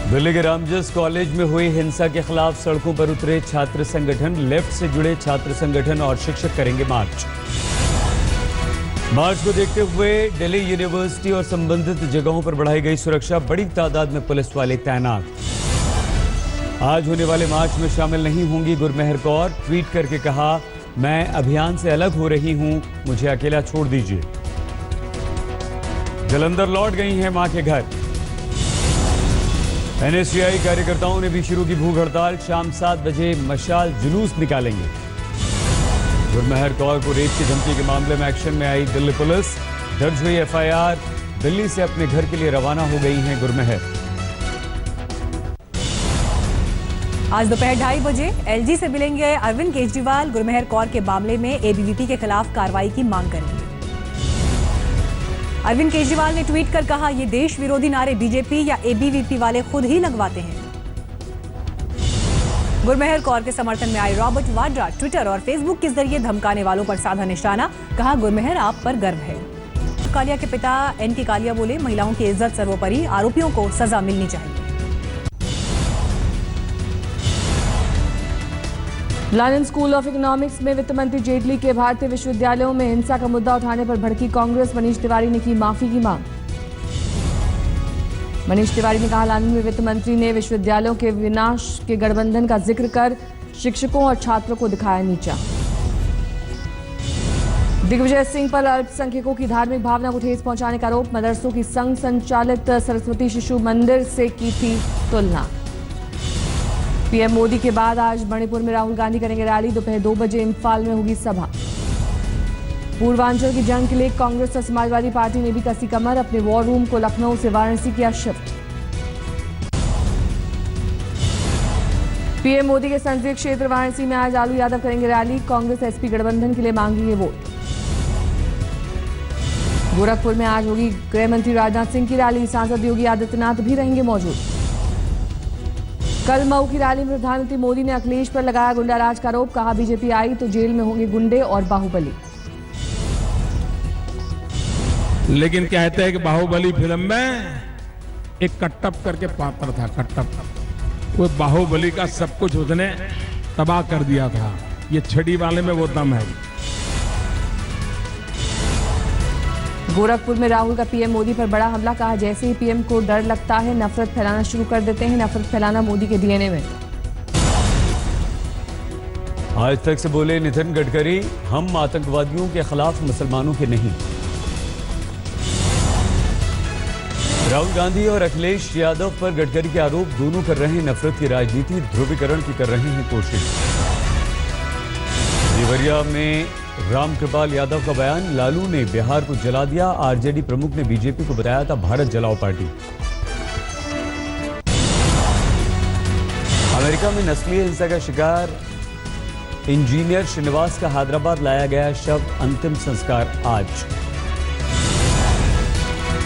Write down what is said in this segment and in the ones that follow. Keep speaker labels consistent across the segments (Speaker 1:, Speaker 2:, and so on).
Speaker 1: दिल्ली के रामजस कॉलेज में हुई हिंसा के खिलाफ सड़कों पर उतरे छात्र संगठन। लेफ्ट से जुड़े छात्र संगठन और शिक्षक करेंगे मार्च। मार्च को देखते हुए दिल्ली यूनिवर्सिटी और संबंधित जगहों पर बढ़ाई गई सुरक्षा। बड़ी तादाद में पुलिस वाले तैनात। आज होने वाले मार्च में शामिल नहीं होंगी गुरमेहर कौर। ट्वीट करके कहा, मैं अभियान से अलग हो रही हूं, मुझे अकेला छोड़ दीजिए। जलंधर लौट गई हैं मां के घर। एनएसयूआई कार्यकर्ताओं ने भी शुरू की भूख हड़ताल। शाम 7 बजे मशाल जुलूस निकालेंगे। गुरमेहर कौर को रेप की धमकी के मामले में एक्शन में आई दिल्ली पुलिस। दर्ज हुई एफआईआर। दिल्ली से अपने घर के लिए रवाना हो गई हैं गुरमेहर।
Speaker 2: आज दोपहर 2:30 बजे एलजी से मिलेंगे अरविंद केजरीवाल। गुरमेहर कौर के मामले में एबीवीपी के खिलाफ कार्रवाई की मांग करेंगे। अरविंद केजरीवाल ने ट्वीट कर कहा, ये देश विरोधी नारे बीजेपी या एबीवीपी वाले खुद ही लगवाते हैं। गुरमेहर कौर के समर्थन में आए रॉबर्ट वाड्रा ट्विटर और फेसबुक के जरिए धमकाने वालों पर साधा निशाना। कहा, गुरमेहर आप पर गर्व है। कालिया के पिता एनके कालिया बोले, महिलाओं की इज्जत सर्वोपरि, आरोपियों को सजा मिलनी चाहिए।
Speaker 3: लंदन स्कूल ऑफ इकोनॉमिक्स में वित्त मंत्री जेटली के भारतीय विश्वविद्यालयों में हिंसा का मुद्दा उठाने पर भड़की कांग्रेस। मनीष तिवारी ने की माफी की मांग। मनीष तिवारी ने कहा, लंदन में वित्त मंत्री ने विश्वविद्यालयों के विनाश के गठबंधन का जिक्र कर शिक्षकों और छात्रों को दिखाया नीचा। दिग्विजय सिंह पर अल्पसंख्यकों की धार्मिक भावना को ठेस पहुंचाने का आरोप। मदरसों की संघ संचालित सरस्वती शिशु मंदिर से की थी तुलना। पीएम मोदी के बाद आज मणिपुर में राहुल गांधी करेंगे रैली। दोपहर 2 बजे इम्फाल में होगी सभा। पूर्वांचल की जंग के लिए कांग्रेस और समाजवादी पार्टी ने भी कसी कमर। अपने वॉर रूम को लखनऊ से वाराणसी किया शिफ्ट। पीएम मोदी के संसदीय क्षेत्र वाराणसी में आज लालू यादव करेंगे रैली। कांग्रेस एसपी गठबंधन के लिए मांगेंगे वोट। गोरखपुर में आज होगी गृह मंत्री राजनाथ सिंह की रैली। सांसद योगी आदित्यनाथ भी रहेंगे मौजूद। कल मऊ की रैली में प्रधानमंत्री मोदी ने अखिलेश पर लगाया गुंडाराज का आरोप। कहा, बीजेपी आई तो जेल में होंगे गुंडे और बाहुबली।
Speaker 4: लेकिन कहते हैं कि बाहुबली फिल्म में एक कट्टप करके पात्र था। कट्टप, वो बाहुबली का सब कुछ उसने तबाह कर दिया था। ये छड़ी वाले में वो दम है।
Speaker 3: गोरखपुर में राहुल का पीएम मोदी पर बड़ा हमला। कहा, जैसे ही पीएम को डर लगता है नफरत फैलाना शुरू कर देते हैं। नफरत फैलाना मोदी के डीएनए में।
Speaker 1: आज तक से बोले नितिन गडकरी, हम आतंकवादियों के खिलाफ मुसलमानों के नहीं। राहुल गांधी और अखिलेश यादव पर गडकरी के आरोप। दोनों कर रहे हैं नफरत की राजनीति, ध्रुवीकरण की कर रहे हैं कोशिश। देवरिया में रामकृपाल यादव का बयान। लालू ने बिहार को जला दिया। आरजेडी प्रमुख ने बीजेपी को बताया था भारत जलाओ पार्टी। अमेरिका में नस्लीय हिंसा का शिकार इंजीनियर श्रीनिवास का हैदराबाद लाया गया शव। अंतिम संस्कार आज।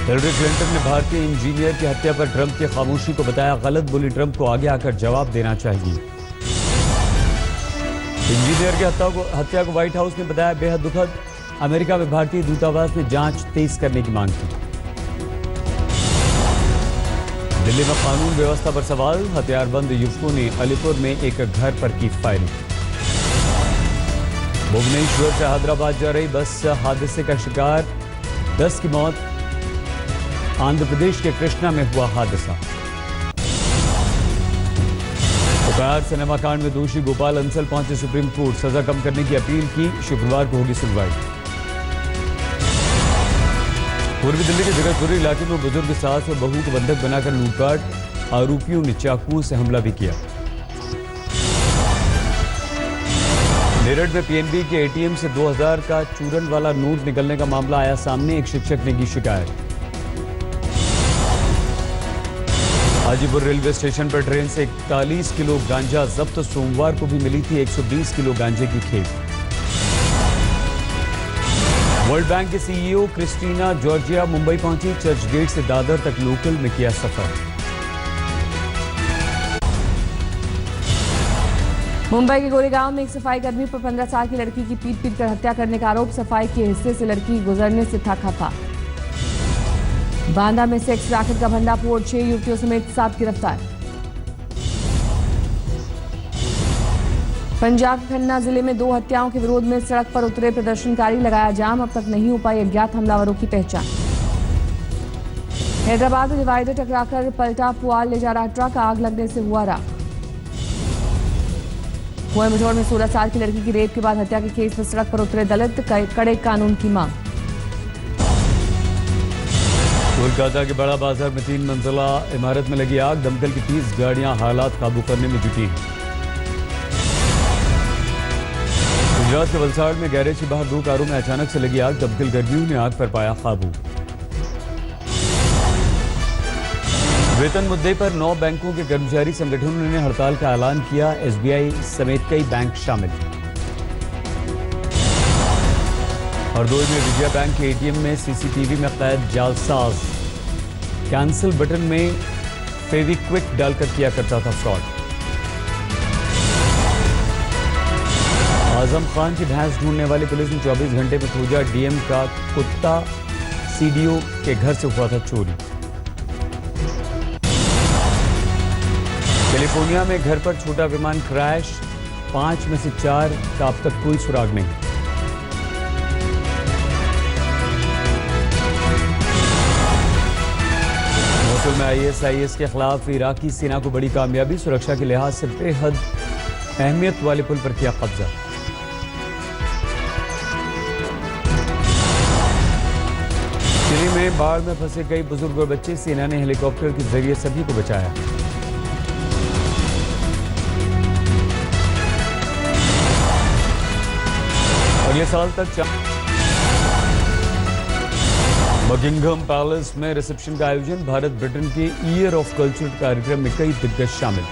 Speaker 1: हिलरी क्लिंटन ने भारतीय इंजीनियर की हत्या पर ट्रंप की खामोशी को बताया गलत। बोली, ट्रंप को आगे आकर जवाब देना चाहिए। इंजीनियर की हत्या को व्हाइट हाउस ने बताया बेहद दुखद। अमेरिका में भारतीय दूतावास ने जांच तेज करने की मांग की। दिल्ली में कानून व्यवस्था पर सवाल। हथियारबंद युवकों ने अलीपुर में एक घर पर की फायरिंग। भुवनेश्वर से हैदराबाद जा रही बस हादसे का शिकार। 10 की मौत। आंध्र प्रदेश के कृष्णा में हुआ हादसा। उपहार सिनेमा कांड में दोषी गोपाल अंसल पहुंचे सुप्रीम कोर्ट। सजा कम करने की अपील की। शुक्रवार को होगी सुनवाई। पूर्वी दिल्ली के जगतपुरी इलाके में बुजुर्ग सास और बहू को बंधक बनाकर लूटपाट। आरोपियों ने चाकुओं से हमला भी किया। मेरठ में पीएनबी के एटीएम से 2000 का चूरन वाला नोट निकलने का मामला आया सामने। एक शिक्षक ने की शिकायत। हाजीपुर रेलवे स्टेशन पर ट्रेन से 41 किलो गांजा जब्त। सोमवार को भी मिली थी 120 किलो गांजे की खेप। वर्ल्ड बैंक के सीईओ क्रिस्टीना जॉर्जिया मुंबई पहुंची। चर्च गेट से दादर तक लोकल में किया सफर।
Speaker 3: मुंबई के गोरेगांव में एक सफाई कर्मी पर 15 साल की लड़की की पीट कर हत्या करने का आरोप। सफाई के हिस्से से लड़की गुजरने से था खफा। बांदा में सेक्स रैकेट का भंडाफोड़, 6 युवतियों समेत 7 गिरफ्तार। पंजाब के खन्ना जिले में 2 हत्याओं के विरोध में सड़क पर उतरे प्रदर्शनकारी, लगाया जाम, अब तक नहीं हो पाई अज्ञात हमलावरों की पहचान। हैदराबाद में डिवाइडर टकराकर पलटा, पुआल ले जा रहा ट्रक, आग लगने से हुआ राख। कोयम्बटूर में 16 साल की लड़की की रेप के बाद हत्या के केस में सड़क पर उतरे दलित, कड़े कानून की मांग।
Speaker 1: कोलकाता के बड़ा बाजार में 3 मंजिला इमारत में लगी आग, दमकल की 30 गाड़ियां हालात काबू करने में जुटी हैं। गुजरात के वलसाड़ में गैरेज के बाहर 2 कारों में अचानक से लगी आग, दमकल कर्मियों ने आग पर पाया काबू। वेतन मुद्दे पर 9 बैंकों के कर्मचारी संगठनों ने हड़ताल का ऐलान किया, एसबीआई समेत कई बैंक शामिल। हरदोई में विजया बैंक के एटीएम में सीसीटीवी में कैद जालसाज, कैंसिल बटन में फेविक्विक डालकर किया करता था फ्रॉड। आजम खान की भैंस ढूंढने वाली पुलिस ने 24 घंटे में खोजा, डीएम का कुत्ता सीडीओ के घर से हुआ था चोरी। कैलिफोर्निया में घर पर छोटा विमान क्रैश, 5 में से 4 का अब तक कोई सुराग नहीं। मोसुल में आईएसआईएस के खिलाफ इराकी सेना को बड़ी कामयाबी, सुरक्षा के लिहाज से बेहद अहमियत वाले पुल पर किया कब्जा। चिली में बाढ़ में फंसे कई बुजुर्ग और बच्चे, सेना ने हेलीकॉप्टर के जरिए सभी को बचाया। अगले साल तक बकिंघम पैलेस में रिसेप्शन का आयोजन, भारत ब्रिटेन के ईयर ऑफ कल्चर कार्यक्रम में कई दिग्गज शामिल।